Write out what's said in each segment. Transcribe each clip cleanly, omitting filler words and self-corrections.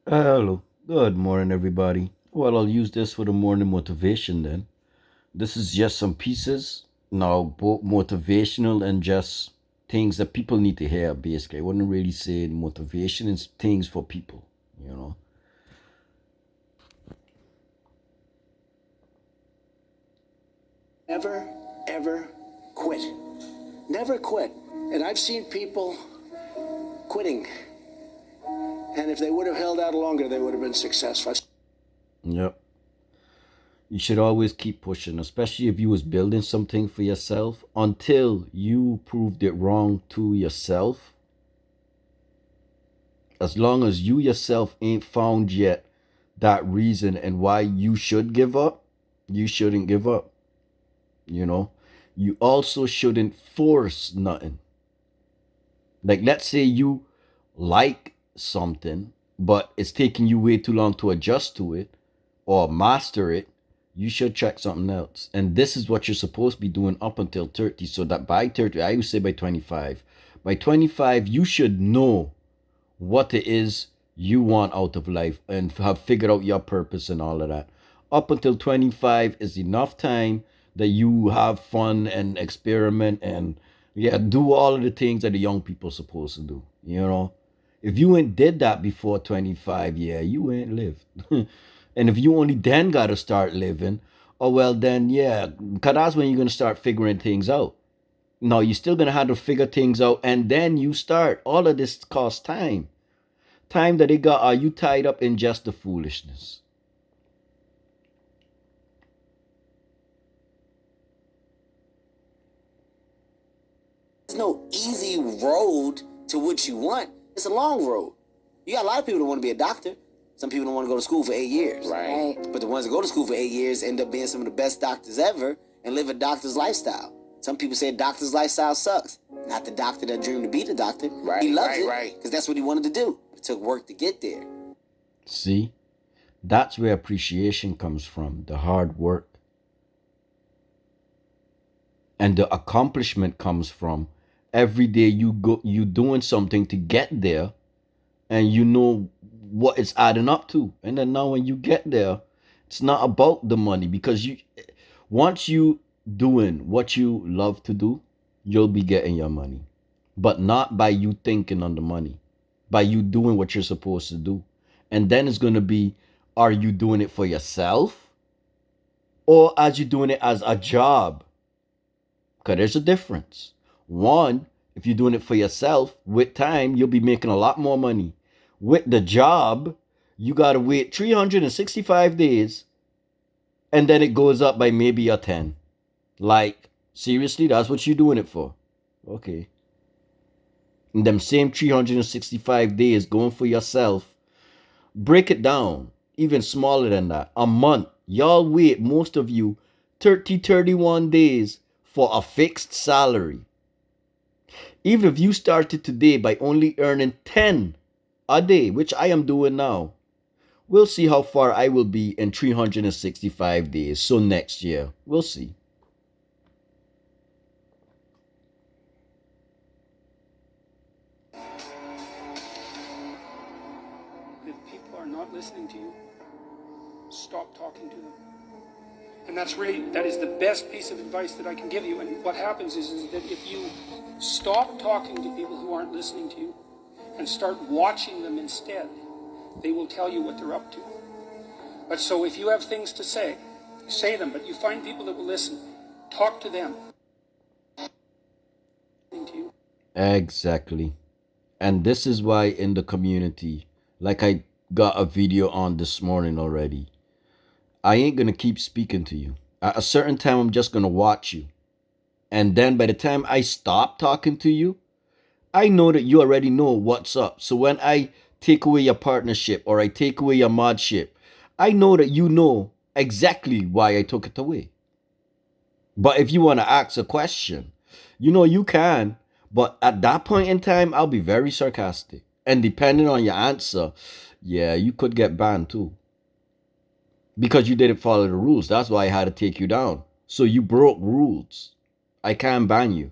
Hello. Good morning, everybody. Well, I'll use this for the morning motivation then. This is just some pieces, now both motivational and just things that people need to hear, basically. I wouldn't really say motivation is things for people, you know. Never, ever quit. Never quit. And I've seen people quitting. And if they would have held out longer, they would have been successful. Yep. You should always keep pushing, especially if you was building something for yourself until you proved it wrong to yourself. As long as you yourself ain't found yet that reason and why you should give up, you shouldn't give up. You know, you also shouldn't force nothing. Like, let's say you like something, but it's taking you way too long to adjust to it or master it. You should check something else. And this is what you're supposed to be doing up until 30. So that by 30, I would say by 25. By 25, you should know what it is you want out of life and have figured out your purpose and all of that. Up until 25 is enough time that you have fun and experiment and yeah, do all of the things that the young people supposed to do. You know, if you ain't did that before 25, yeah, you ain't lived. And if you only then got to start living, oh well, then yeah, because that's when you're gonna start figuring things out. No, you're still gonna have to figure things out, and then you start. All of this costs time. Time that they got, are you tied up in just the foolishness? There's no easy road to what you want. It's a long road. You got a lot of people that want to be a doctor. Some people don't want to go to school for 8 years. Right. But the ones that go to school for 8 years end up being some of the best doctors ever and live a doctor's lifestyle. Some people say a doctor's lifestyle sucks. Not the doctor that dreamed to be the doctor. Right. He loves it because that's what he wanted to do. It took work to get there. See, that's where appreciation comes from, the hard work. And the accomplishment comes from every day you doing something to get there and you know what it's adding up to. And then now when you get there, it's not about the money because you once you doing what you love to do, you'll be getting your money. But not by you thinking on the money, by you doing what you're supposed to do. And then it's going to be, are you doing it for yourself or as you doing it as a job? Because there's a difference. One, if you're doing it for yourself, with time, you'll be making a lot more money. With the job, you got to wait 365 days and then it goes up by maybe a 10. Like, seriously, that's what you're doing it for? Okay. In them same 365 days going for yourself, break it down even smaller than that. A month. Y'all wait, most of you, 30, 31 days for a fixed salary. Even if you started today by only earning 10 a day, which I am doing now, we'll see how far I will be in 365 days. So next year, we'll see. If people are not listening to you, stop talking to them. And that is the best piece of advice that I can give you. And what happens is that if you stop talking to people who aren't listening to you and start watching them instead, they will tell you what they're up to. But so if you have things to say them, but you find people that will listen, talk to them. Exactly. And this is why in the community, like I got a video on this morning already, I ain't gonna keep speaking to you. At a certain time, I'm just gonna watch you. And then by the time I stop talking to you, I know that you already know what's up. So when I take away your partnership or I take away your modship, I know that you know exactly why I took it away. But if you want to ask a question, you know you can. But at that point in time, I'll be very sarcastic. And depending on your answer, yeah, you could get banned too. Because you didn't follow the rules. That's why I had to take you down. So you broke rules. I can't ban you.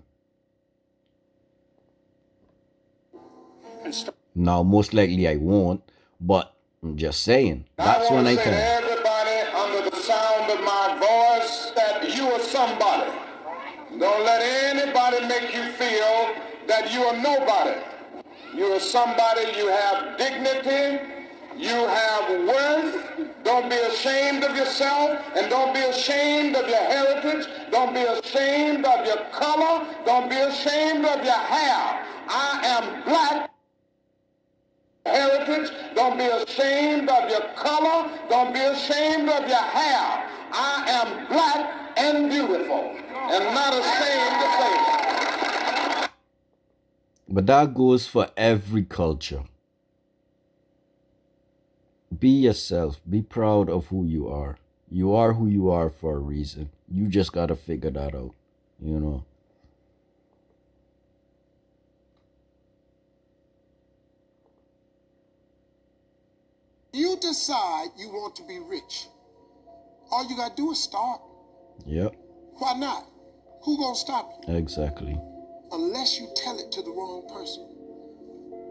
Now, most likely I won't. But I'm just saying. I That's want when to I say to can. everybody under the sound of my voice that you are somebody. Don't let anybody make you feel that you are nobody. You are somebody, you have dignity, you have worth. Don't be ashamed of yourself, and don't be ashamed of your heritage. Don't be ashamed of your color. Don't be ashamed of your hair. I am black. Heritage. Don't be ashamed of your color. Don't be ashamed of your hair. I am black and beautiful and not ashamed to say it. But that goes for every culture. Be yourself. Be proud of who you are. You are who you are for a reason. You just gotta figure that out. You know. You decide you want to be rich. All you gotta do is start. Yep. Why not? Who gonna stop you? Exactly. Unless you tell it to the wrong person.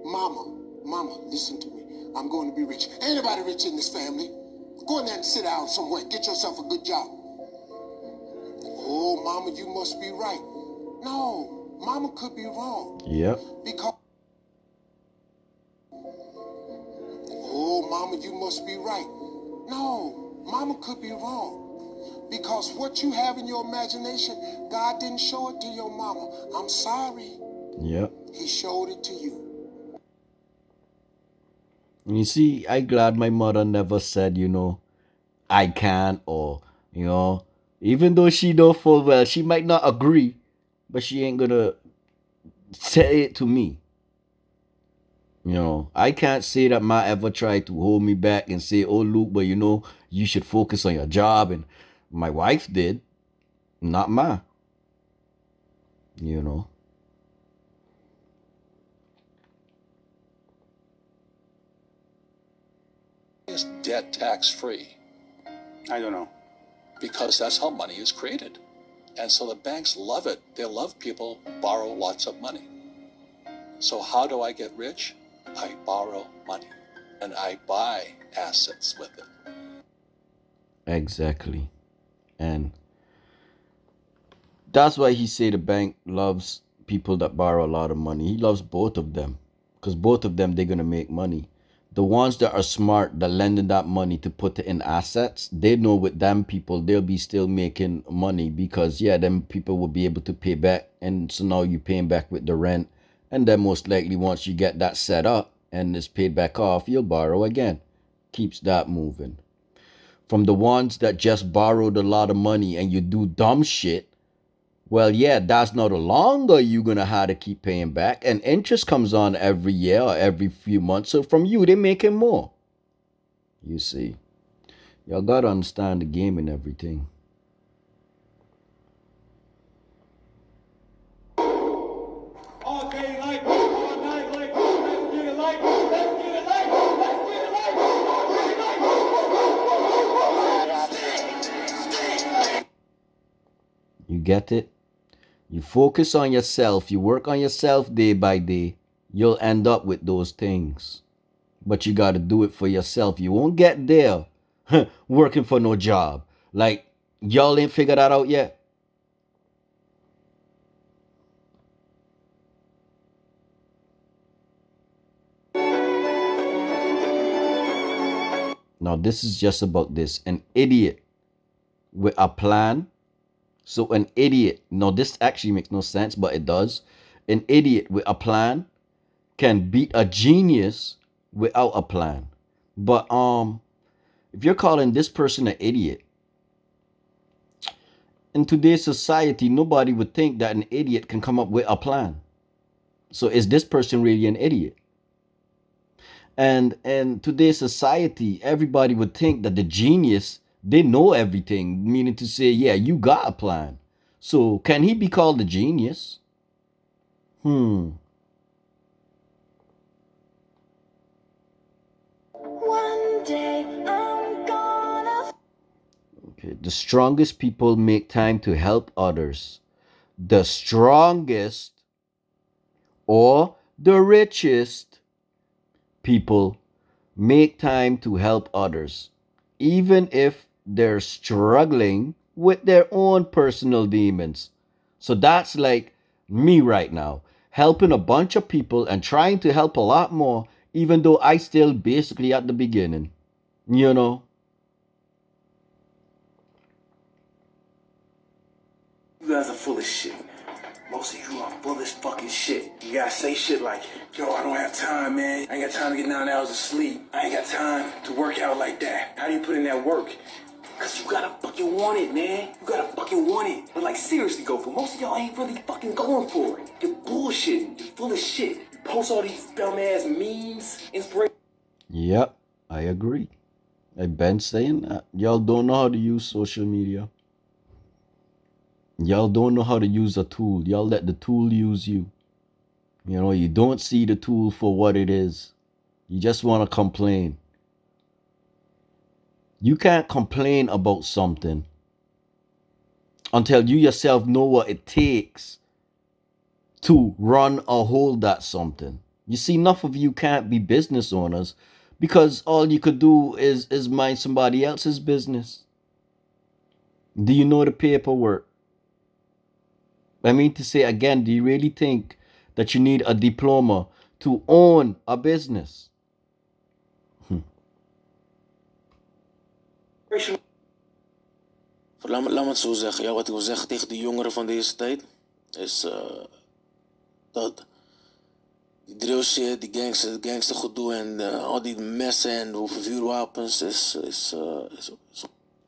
Mama, listen to me. I'm going to be rich. Ain't anybody rich in this family. Go in there and sit down somewhere. Get yourself a good job. Oh, mama, you must be right. No, mama could be wrong. Yep. Because, oh, mama, you must be right. No, mama could be wrong. Because what you have in your imagination, God didn't show it to your mama. I'm sorry. Yep. He showed it to you. You see, I glad my mother never said, I can't, or, even though she know full well she might not agree, but she ain't gonna say it to me. I can't say that Ma ever tried to hold me back and say, oh, Luke, but you should focus on your job. And my wife did, not Ma, you know. Is debt tax free? I don't know. Because that's how money is created. And so the banks love it. They love people borrow lots of money. So how do I get rich? I borrow money and I buy assets with it. Exactly. And that's why he say the bank loves people that borrow a lot of money. He loves both of them, because both of them, they're gonna make money. The ones that are smart, that lending that money to put it in assets, they know with them people they'll be still making money, because yeah, them people will be able to pay back, and so now you're paying back with the rent, and then most likely once you get that set up and it's paid back off, you'll borrow again. Keeps that moving. From the ones that just borrowed a lot of money and you do dumb shit, well, yeah, that's no longer you gonna have to keep paying back, and interest comes on every year or every few months. So from you, they making more. You see, y'all gotta understand the game and everything. All day like, all night like, let's get it like, let's get it like, let's get it like, You get it? You focus on yourself, you work on yourself day by day, you'll end up with those things. But you gotta do it for yourself. You won't get there working for no job. Like, y'all ain't figured that out yet. Now, this is just about this. An idiot with a plan. So, an idiot, no, this actually makes no sense, but it does. An idiot with a plan can beat a genius without a plan. But if you're calling this person an idiot, in today's society, nobody would think that an idiot can come up with a plan. So is this person really an idiot? And in today's society, everybody would think that the genius, they know everything, meaning to say, yeah, you got a plan. So can he be called a genius? One day I'm gonna. Okay, the strongest people make time to help others. The strongest or the richest people make time to help others, even if they're struggling with their own personal demons. So that's like me right now, helping a bunch of people and trying to help a lot more, even though I still basically at the beginning, you know? You guys are full of shit. Most of you are full of fucking shit. You gotta say shit like, yo, I don't have time, man. I ain't got time to get 9 hours of sleep. I ain't got time to work out like that. How do you put in that work? Cause you gotta fucking want it, man. You gotta fucking want it. But like seriously go for it. Most of y'all ain't really fucking going for it. You're bullshitting. You're full of shit. You post all these dumbass memes, inspiration. Yep, I agree. I've been saying that. Y'all don't know how to use social media. Y'all don't know how to use a tool. Y'all let the tool use you. You know, you don't see the tool for what it is. You just want to complain. You can't complain about something until you yourself know what it takes to run or hold that something. You see, enough of you can't be business owners because all you could do is mind somebody else's business. Do you know the paperwork? I mean to say again, do you really think that you need a diploma to own a business? Laat me het zo zeggen. Ja, wat ik wil zeggen tegen de jongeren van deze tijd is dat die drill shit, die gangster gedoe en al die messen en vuurwapens is.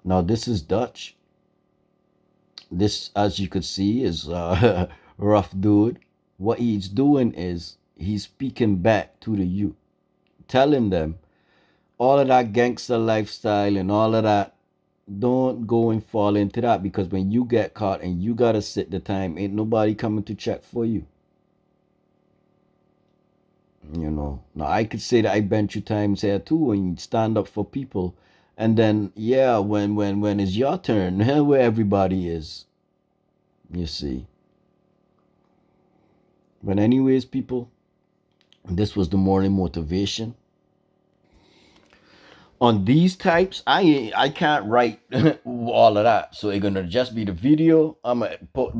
Now this is Dutch. This, as you could see, is rough dude. What he's doing is he's speaking back to the youth, telling them all of that gangster lifestyle and all of that. Don't go and fall into that because when you get caught and you gotta sit the time, ain't nobody coming to check for you. You know. Now I could say that I been through times here too when you stand up for people, and then yeah, when it's your turn, where everybody is. You see. But anyways, people, this was the morning motivation. On these types, I can't write all of that. So it's gonna just be the video. I'm gonna put,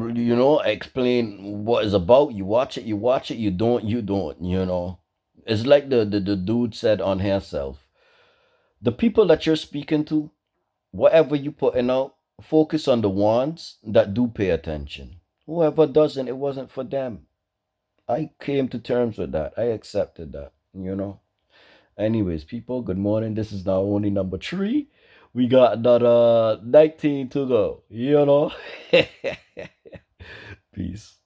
explain what it's about. You watch it, you don't, you know. It's like the dude said on herself. The people that you're speaking to, whatever you putting out, focus on the ones that do pay attention. Whoever doesn't, it wasn't for them. I came to terms with that. I accepted that, you know. Anyways, people, good morning. This is now only number 3. We got another 19 to go, you know. Peace.